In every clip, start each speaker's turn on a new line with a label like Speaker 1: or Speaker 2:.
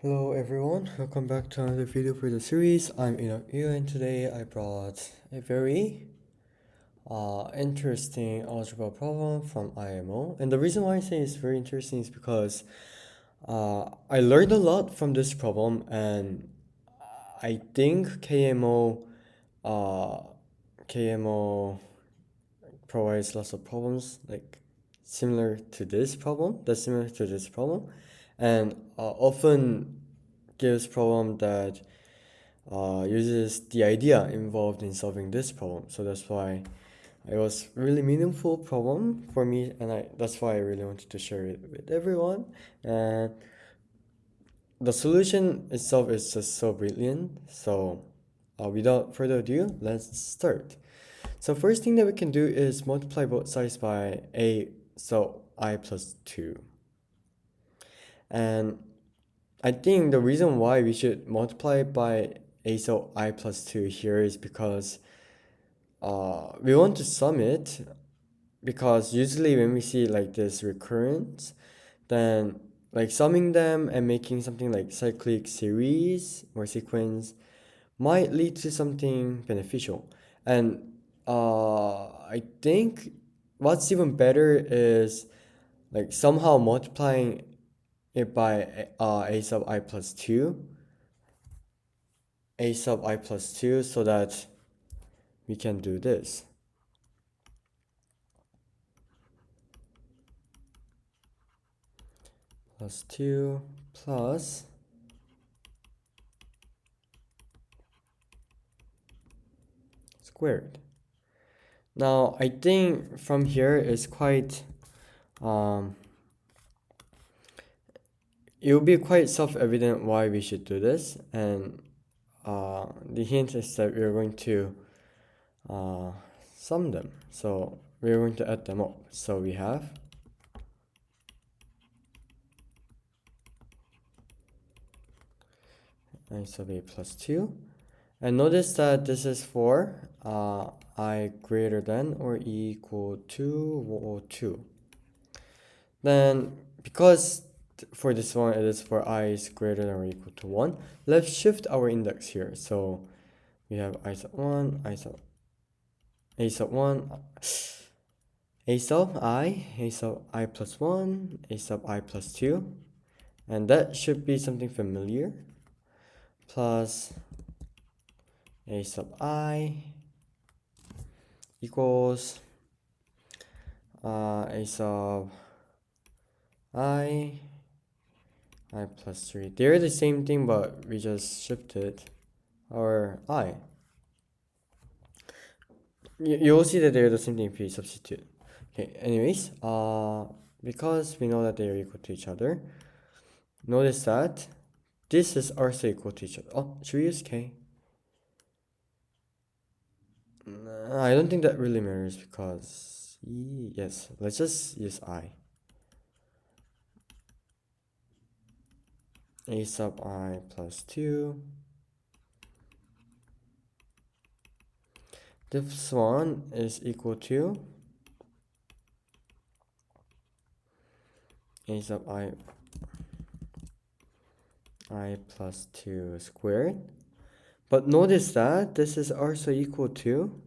Speaker 1: Hello everyone, welcome back to another video for the series. I'm Yu and today I brought a very interesting algebra problem from IMO. And the reason why I say it's very interesting is because I learned a lot from this problem, and I think uh, KMO provides lots of problems like similar to this problem, and often gives problem that uses the idea involved in solving this problem. So that's why it was really meaningful problem for me, and that's why I really wanted to share it with everyone. And the solution itself is just so brilliant. So without further ado, let's start. So first thing that we can do is multiply both sides by a, so I plus 2. And I think the reason why we should multiply by a, so I plus 2 here is because we want to sum it, because usually when we see like this recurrence, then like summing them and making something like cyclic series or sequence might lead to something beneficial. And I think what's even better is like somehow multiplying it by a sub I plus 2, so that we can do this. Plus 2 plus squared. Now I think from here is quite it will be quite self-evident why we should do this, and the hint is that we're going to sum them. So we're going to add them up. So we have I sub a plus 2. And notice that this is for I greater than or equal to or 2. Then because for this one it is for I is greater than or equal to 1, let's shift our index here. So we have I sub 1, a sub 1, a sub I plus 1, a sub I plus 2, and that should be something familiar, plus a sub I equals a sub I plus 3. They're the same thing, but we just shifted our I. You'll see that they're the same thing if you substitute. Okay, anyways, because we know that they are equal to each other, notice that this is also equal to each other. Oh, should we use K? I don't think that really matters because, yes, let's just use I. A sub I plus 2. This one is equal to a sub I plus 2 squared. But notice that this is also equal to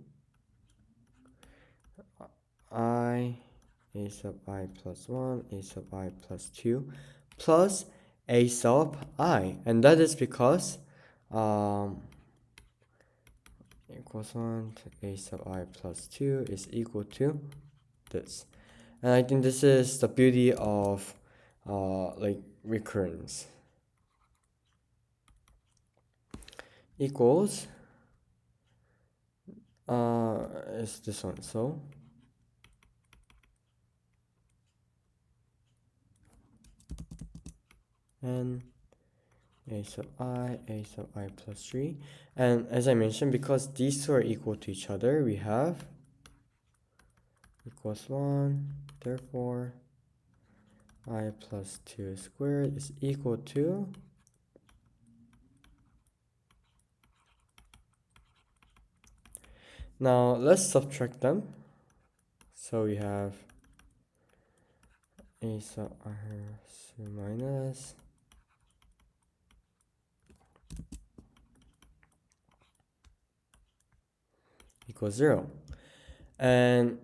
Speaker 1: a sub I plus 1, a sub I plus 2, plus a sub I. And that is because equals 1 to a sub I plus 2 is equal to this. And I think this is the beauty of like recurrence. Equals is this one. So and a sub I plus 3. And as I mentioned, because these two are equal to each other, we have equals 1. Therefore, I plus 2 squared is equal to now let's subtract them. So we have a sub I minus equals 0. And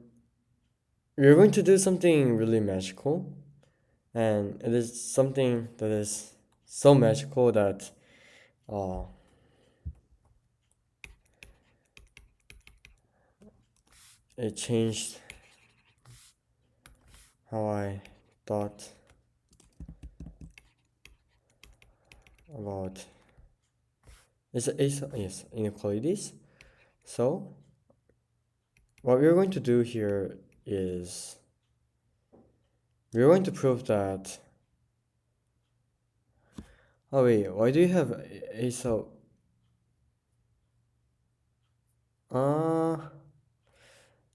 Speaker 1: we're going to do something really magical, and it is something that is so magical that it changed how I thought about yes, inequalities. So what we're going to do here is we're going to prove that. Oh wait, why do you have a sub? Uh,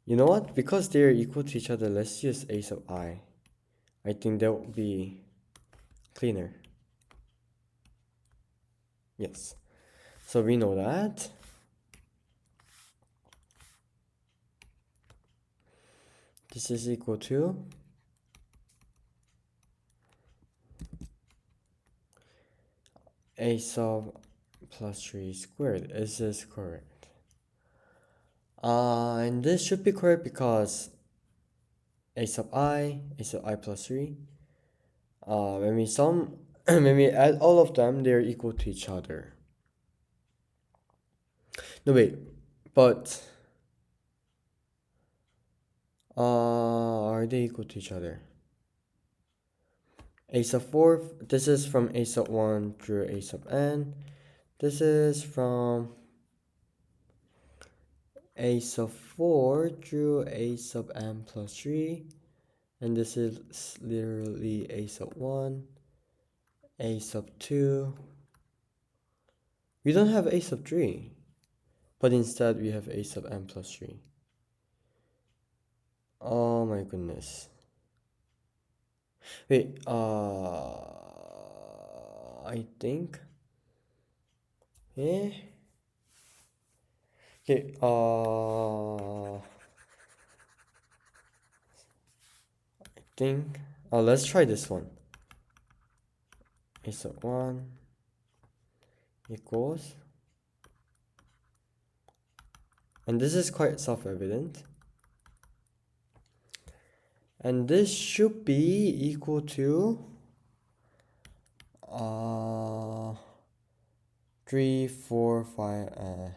Speaker 1: you know what? Because they're equal to each other, let's use a sub I. I think that would be cleaner. Yes. So we know that. This is equal to a sub plus 3 squared. Is this correct? And this should be correct because a sub I plus 3. When we sum, when we add all of them, they're equal to each other. No wait, but are they equal to each other? A sub 4, this is from a sub 1 through a sub n. This is from a sub 4 through a sub n plus 3. And this is literally a sub 1, a sub 2. We don't have a sub 3, but instead we have a sub n plus 3. Oh my goodness. Wait, I think. Eh? Okay, I think. Let's try this one. A sub 1 equals. And this is quite self-evident. And this should be equal to 3, 4, 5.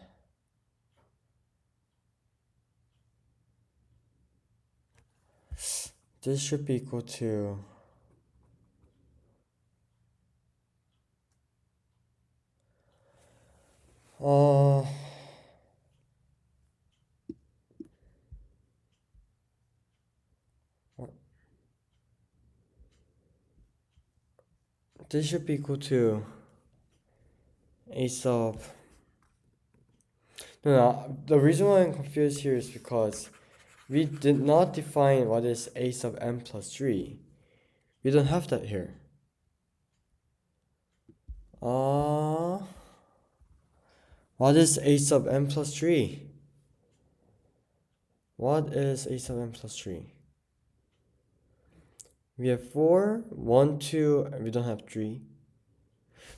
Speaker 1: This should be equal to this should be equal to a sub. No, the reason why I'm confused here is because we did not define what is a sub n plus 3. We don't have that here. What is a sub n plus 3? What is a sub n plus 3? We have 4, 1, 2, and we don't have 3.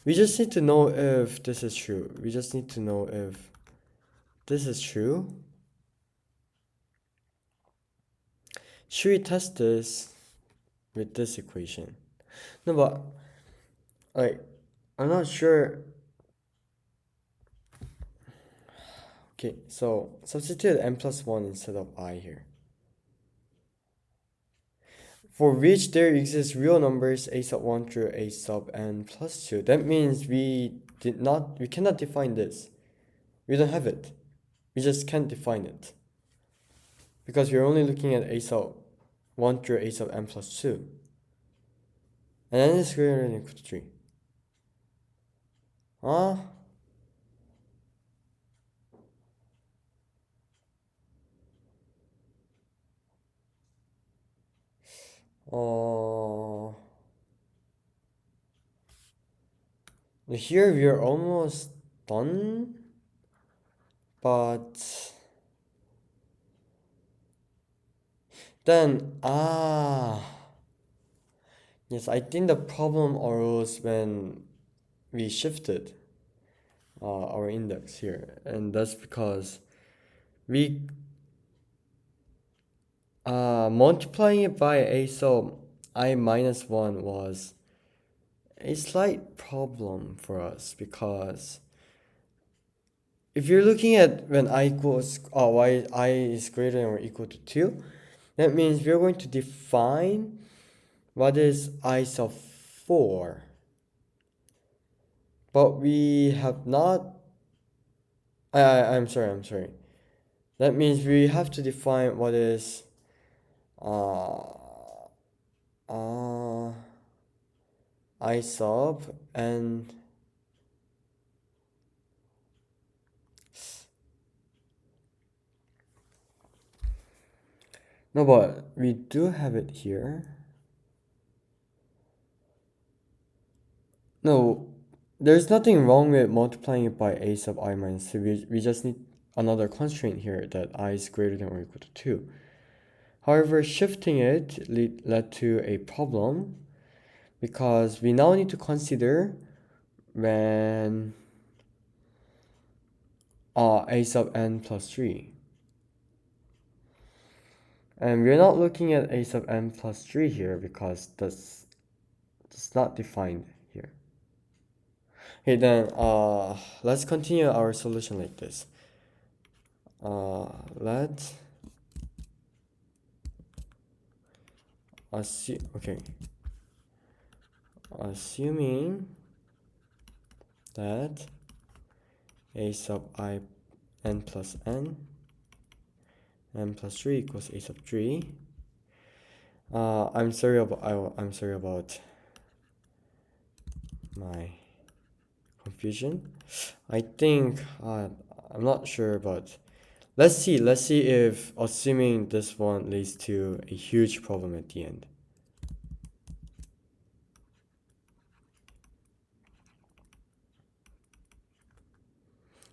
Speaker 1: We just need to know if this is true. We just need to know if this is true. Should we test this with this equation? No, but I'm not sure. Okay, so substitute n plus 1 instead of I here. For which there exist real numbers a sub 1 through a sub n plus 2. That means we cannot define this. We don't have it. We just can't define it. Because we're only looking at a sub 1 through a sub n plus 2. And n is greater than or equal to 3. Here we are almost done, but then yes, I think the problem arose when we shifted our index here, and that's because we multiplying it by a sub I minus 1 was a slight problem for us, because if you're looking at when I equals y I is greater than or equal to 2, that means we're going to define what is I sub 4, but we have not. I'm sorry. That means we have to define what is uh, uh, I sub and no, but we do have it here. No, there's nothing wrong with multiplying it by a sub I minus 2. We just need another constraint here that I is greater than or equal to 2. However, shifting it led to a problem, because we now need to consider when a sub n plus 3. And we're not looking at a sub n plus 3 here, because that's not defined here. Okay, then let's continue our solution like this. Let's assume, okay, assuming that a sub I n plus n plus 3 equals a sub 3. I'm sorry about my confusion. I think I'm not sure, but let's see if assuming this one leads to a huge problem at the end.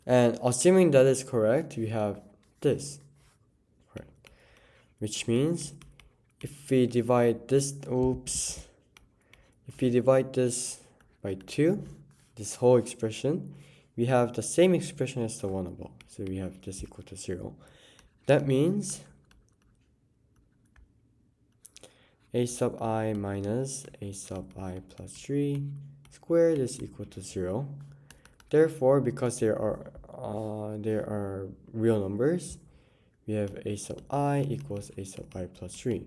Speaker 1: And assuming that is correct, we have this, right? Which means if we divide this by 2, this whole expression, we have the same expression as the one above. So we have this equal to 0. That means a sub I minus a sub I plus 3 squared is equal to 0. Therefore, because there are real numbers, we have a sub I equals a sub I plus 3.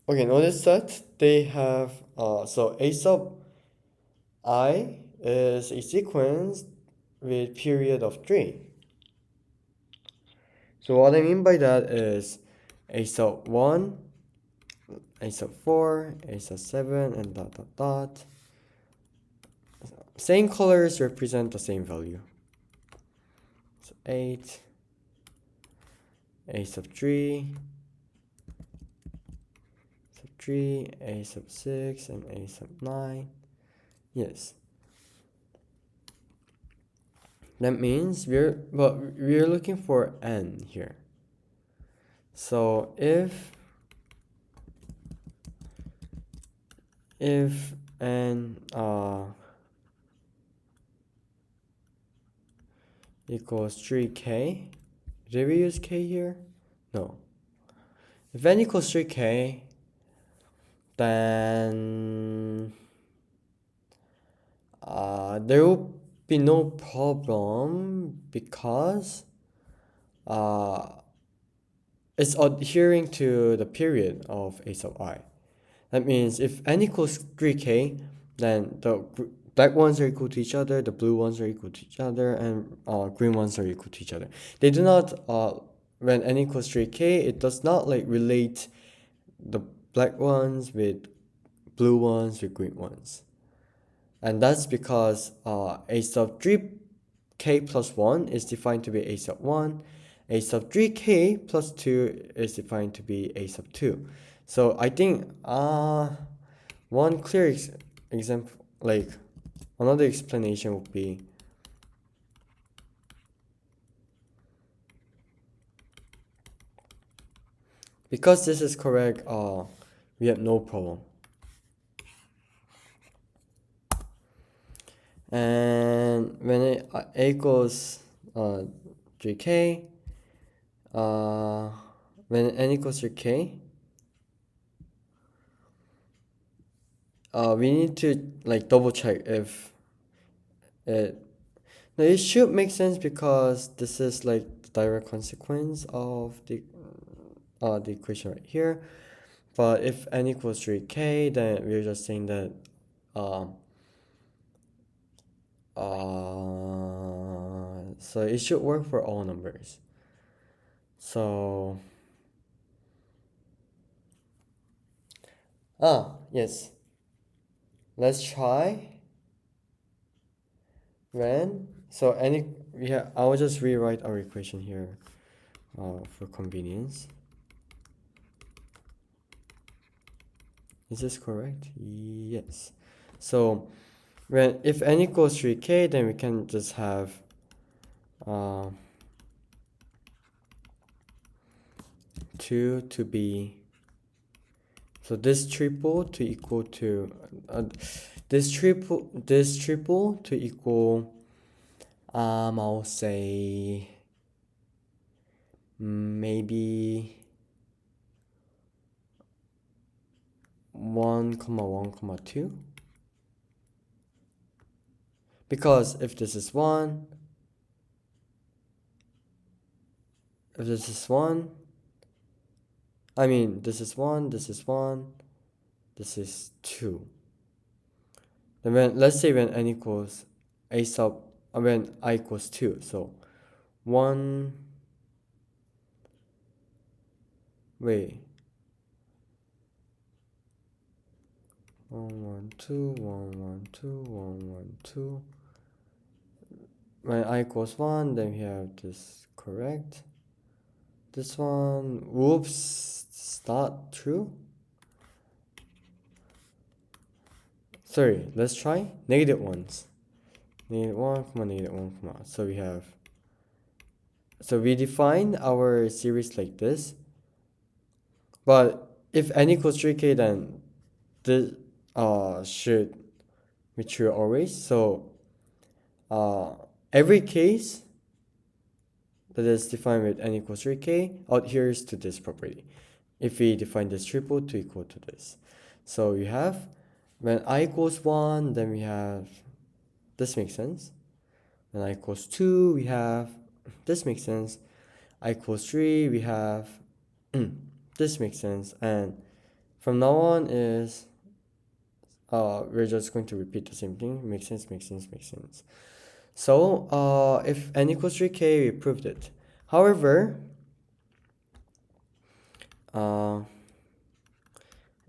Speaker 1: Okay, notice that they have, so a sub I is a sequence with period of 3. So what I mean by that is a sub 1, a sub 4, a sub 7, and dot dot dot. Same colors represent the same value. So 8, a sub 3, a sub 6, and a sub 9. Yes. That means we're looking for n here. So if n equals 3k, did we use k here? No. If n equals 3k, then there will be no problem, because it's adhering to the period of a sub I. That means if n equals 3k, then the black ones are equal to each other, the blue ones are equal to each other, and green ones are equal to each other. They do not, when n equals 3k, it does not like relate the black ones with blue ones with green ones. And that's because a sub 3k plus 1 is defined to be a sub 1. A sub 3k plus 2 is defined to be a sub 2. So I think one clear example, like another explanation would be because this is correct, we have no problem. And when a equals 3k, when n equals to k, we need to like double check if it. Now it should make sense because this is like the direct consequence of the equation right here. But if n equals 3k, then we're just saying that so it should work for all numbers. So yes, let's try when so any yeah I'll just rewrite our equation here for convenience. Is this correct? Yes. So when if n equals 3k, then we can just have 2 to be, so this triple to equal to this triple to equal I'll say maybe 1, 1, 2, because if this is 1, if this is 1, I mean this is 1, this is 1, this is 2. Then when let's say when n equals a sub when I equals 2, so 1, wait, 1, 1, 2, 1, 1, 2, 1, 1, 2. When I equals 1, then we have this correct. This one, whoops, it's not true. Sorry, let's try negative ones. Negative 1, negative 1, so we have, so we define our series like this. But if n equals 3k, then this should be true always. So every case that is defined with n equals 3k adheres to this property. If we define this triple to equal to this, so we have when I equals 1, then we have this makes sense. When I equals 2, we have this makes sense. I equals 3, we have this makes sense. And from now on is we're just going to repeat the same thing. Makes sense, makes sense, makes sense. So if n equals 3k, we proved it. However, n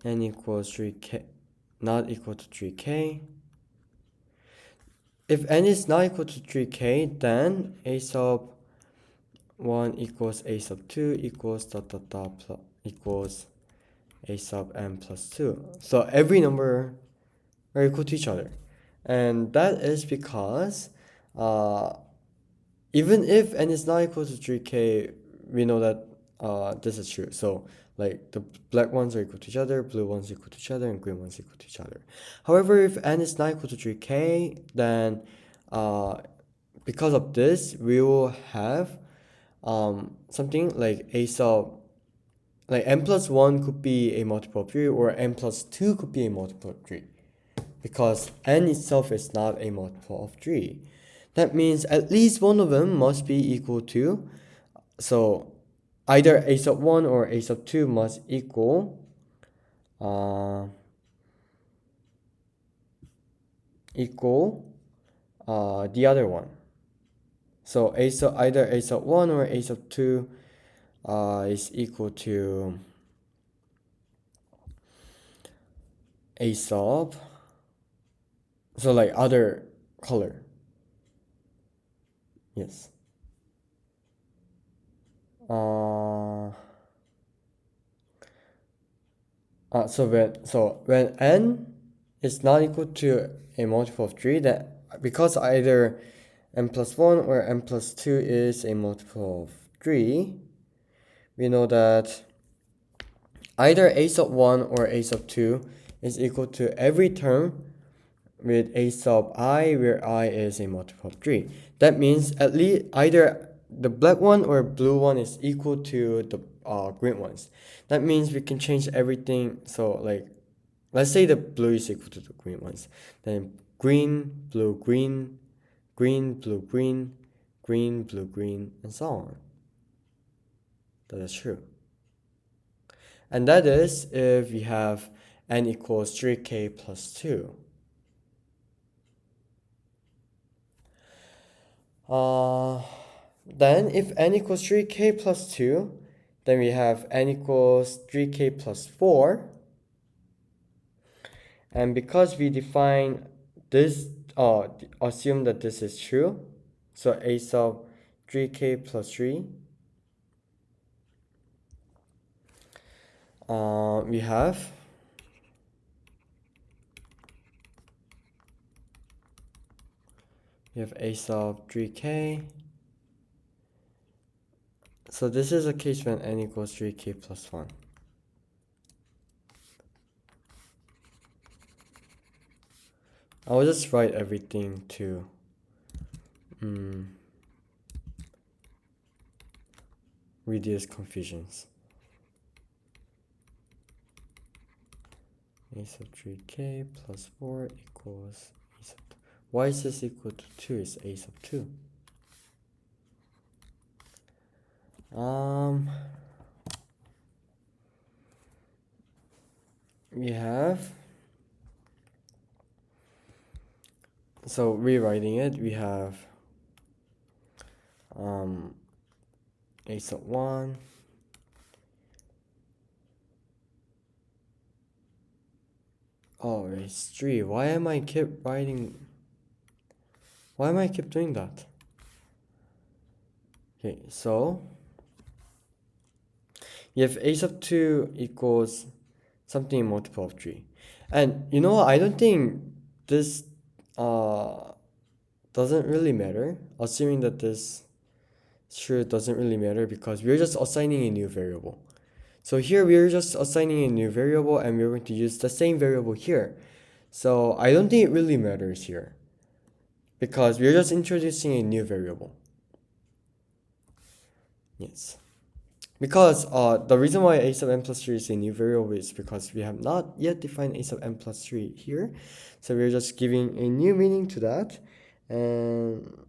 Speaker 1: equals 3k not equal to 3k. If n is not equal to 3k, then a sub 1 equals a sub 2 equals dot dot dot plus equals a sub n plus 2. So every number are equal to each other. And that is because even if n is not equal to 3k, we know that this is true. So like the black ones are equal to each other, blue ones equal to each other, and green ones equal to each other. However, if n is not equal to 3k, then because of this, we will have something like a sub, like n plus 1 could be a multiple of 3, or n plus 2 could be a multiple of 3. Because n itself is not a multiple of 3. That means at least one of them must be equal to, so either a sub 1 or a sub 2 must equal the other one. So either a sub 1 or a sub 2 is equal to a sub, so like other color. Yes. So when n is not equal to a multiple of 3, that because either n plus 1 or n plus 2 is a multiple of 3, we know that either a sub 1 or a sub 2 is equal to every term with a sub I, where I is a multiple of 3. That means at least either the black one or blue one is equal to the green ones. That means we can change everything. So like, let's say the blue is equal to the green ones. Then green, blue, green, green, blue, green, green, blue, green, and so on. That is true. And that is if we have n equals 3k plus 2. Then if n equals 3k plus 2, then we have n equals 3k plus 4. And because we define this, assume that this is true, so a sub 3k plus 3, we have a sub 3k. So this is a case when n equals 3k plus 1. I'll just write everything to reduce confusions. A sub 3k plus 4 equals a sub 2. Why is this equal to 2? Is a sub 2. We have, so rewriting it, we have a sub 1 oh, it's 3. Why am I keep doing that? Okay, so if a sub 2 equals something multiple of 3. And you know what, I don't think this doesn't really matter, assuming that this sure doesn't really matter because we're just assigning a new variable. So here we're just assigning a new variable and we're going to use the same variable here. So I don't think it really matters here because we're just introducing a new variable. Yes. Because the reason why a sub n plus 3 is a new variable is because we have not yet defined a sub n plus 3 here. So we're just giving a new meaning to that. And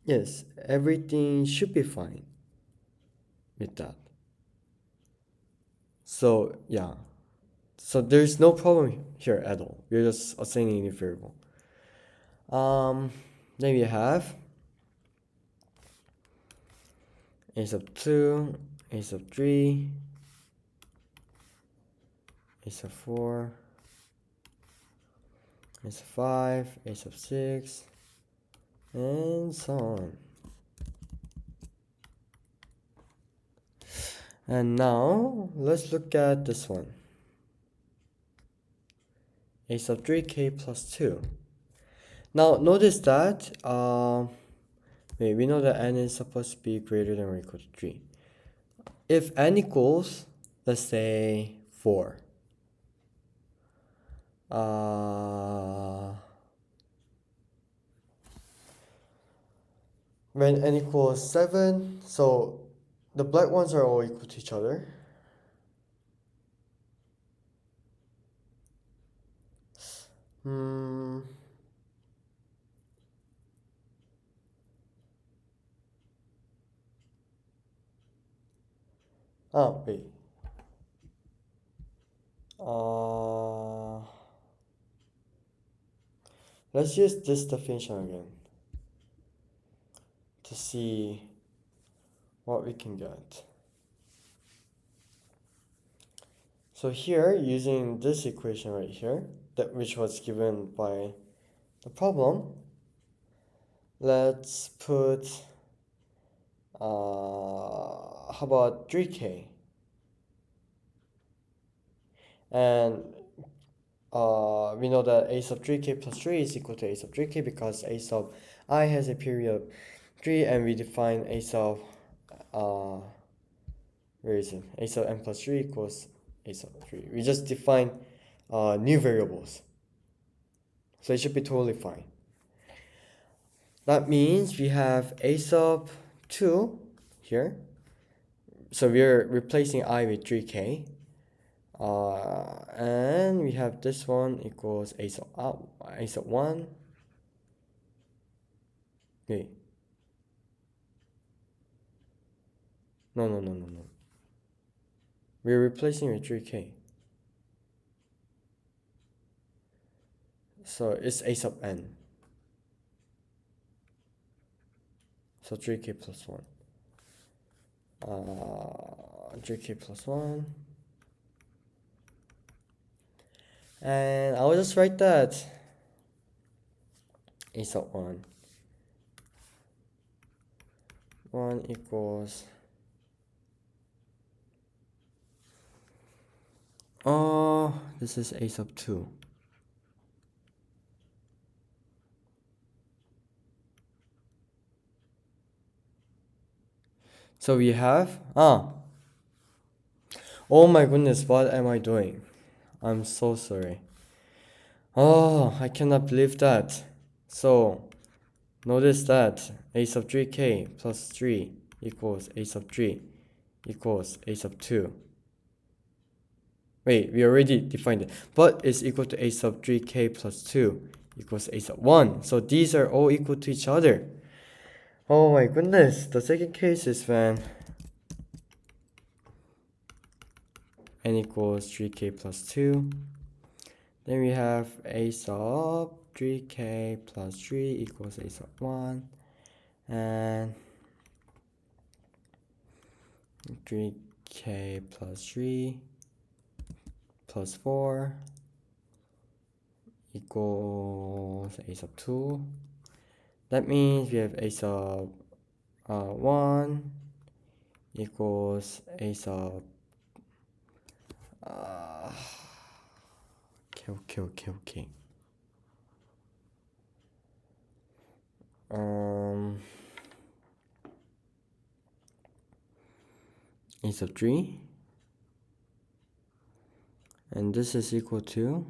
Speaker 1: yes, everything should be fine with that. So yeah, so there's no problem here at all. We're just assigning a new variable. Then we have a sub 2, a sub 3, a sub 4, a sub 5, a sub 6, and so on. And now let's look at this one. A sub 3k plus 2. Now notice that we know that n is supposed to be greater than or equal to 3. If n equals, let's say, 4, when n equals 7, so the black ones are all equal to each other. Wait. Let's use this definition again to see what we can get. So here, using this equation right here, which was given by the problem, let's put, how about 3k? And we know that a sub 3k plus 3 is equal to a sub 3k because a sub I has a period of 3, and we define a sub, where is it? A sub n plus 3 equals a sub 3. We just define new variables. So it should be totally fine. That means we have a sub 2 here. So we're replacing I with 3k. And we have this one equals a sub 1. Wait. No. We're replacing with 3k. So it's a sub n. So 3k plus 1. 3k plus 1. And I'll just write that a sub 1 equals this is a sub 2. So we have oh my goodness, what am I doing? I'm so sorry. Oh, I cannot believe that. So notice that a sub 3k plus 3 equals a sub 3 equals a sub 2. Wait, we already defined it. But it's equal to a sub 3k plus 2 equals a sub 1. So these are all equal to each other. Oh my goodness. The second case is when n equals 3k plus 2. Then we have a sub 3k plus 3 equals a sub 1. And 3k plus 3 plus 4 equals a sub 2. That means we have a sub 1 equals a sub okay. A sub 3, and this is equal to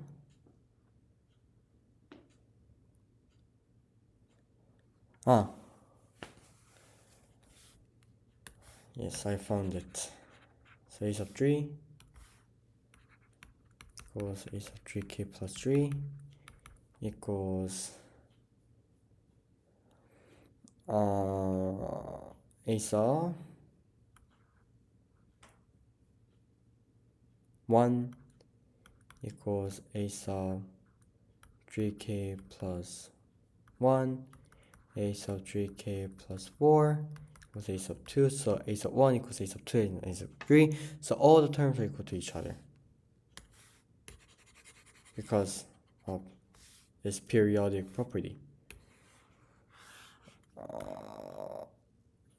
Speaker 1: yes, I found it. So a sub 3 equals a sub 3k plus 3 equals a sub 1 equals a sub 3k plus 1, a sub 3k plus 4 equals a sub 2, so a sub 1 equals a sub 2 and a sub 3, so all the terms are equal to each other because of this periodic property.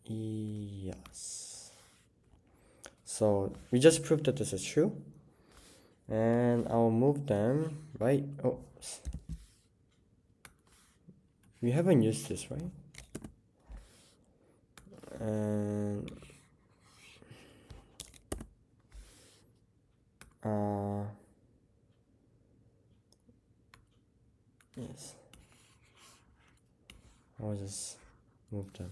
Speaker 1: Yes. So we just proved that this is true. And I'll move them, right? Oh, we haven't used this, right? And yes, I'll just move them.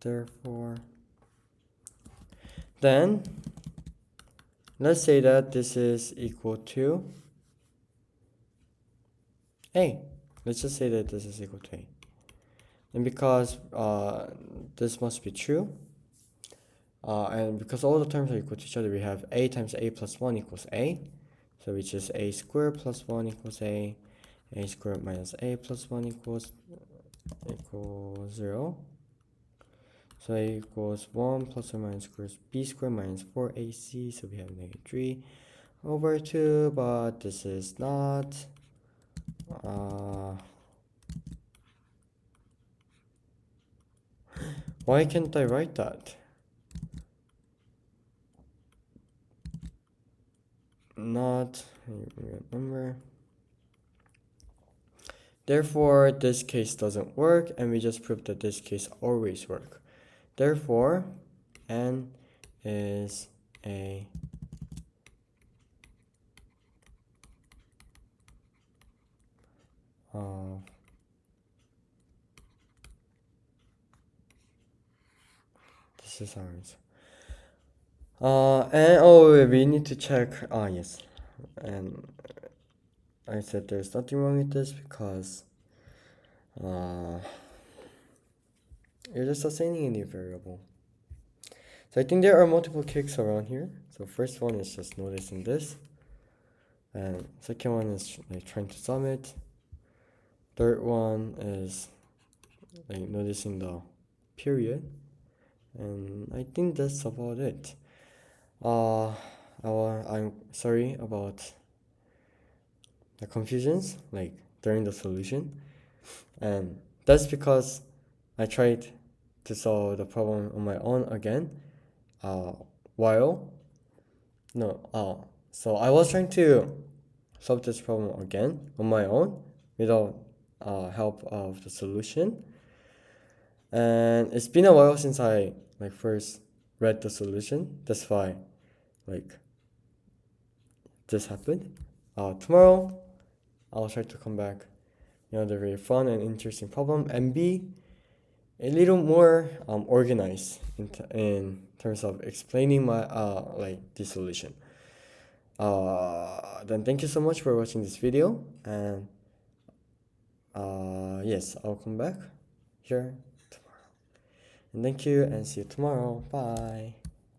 Speaker 1: Therefore, then let's say that this is equal to A. Let's just say that this is equal to A. And because this must be true, and because all the terms are equal to each other, we have A times A plus 1 equals A. So which is A squared plus 1 equals A squared minus A plus 1 equals 0. So A equals 1 plus or minus squares B squared minus 4AC, so we have negative 3 over 2, but this is not why can't I write that? Not remember. Therefore, this case doesn't work, and we just proved that this case always works. Therefore, n is a this is ours. And oh wait, we need to check. Yes, and I said there's nothing wrong with this because you're just assigning a new variable. So I think there are multiple kicks around here. So first one is just noticing this, and second one is like trying to sum it. Third one is like noticing the period, and I think that's about it. I'm sorry about the confusions like during the solution, and that's because I tried to solve the problem on my own again. So I was trying to solve this problem again on my own without help of the solution, and it's been a while since I like first read the solution. That's why like this happened. Tomorrow I'll try to come back another very fun and interesting problem and be a little more organized in terms of explaining my like the solution. Then thank you so much for watching this video, and yes, I'll come back here tomorrow. And thank you, and see you tomorrow. Bye.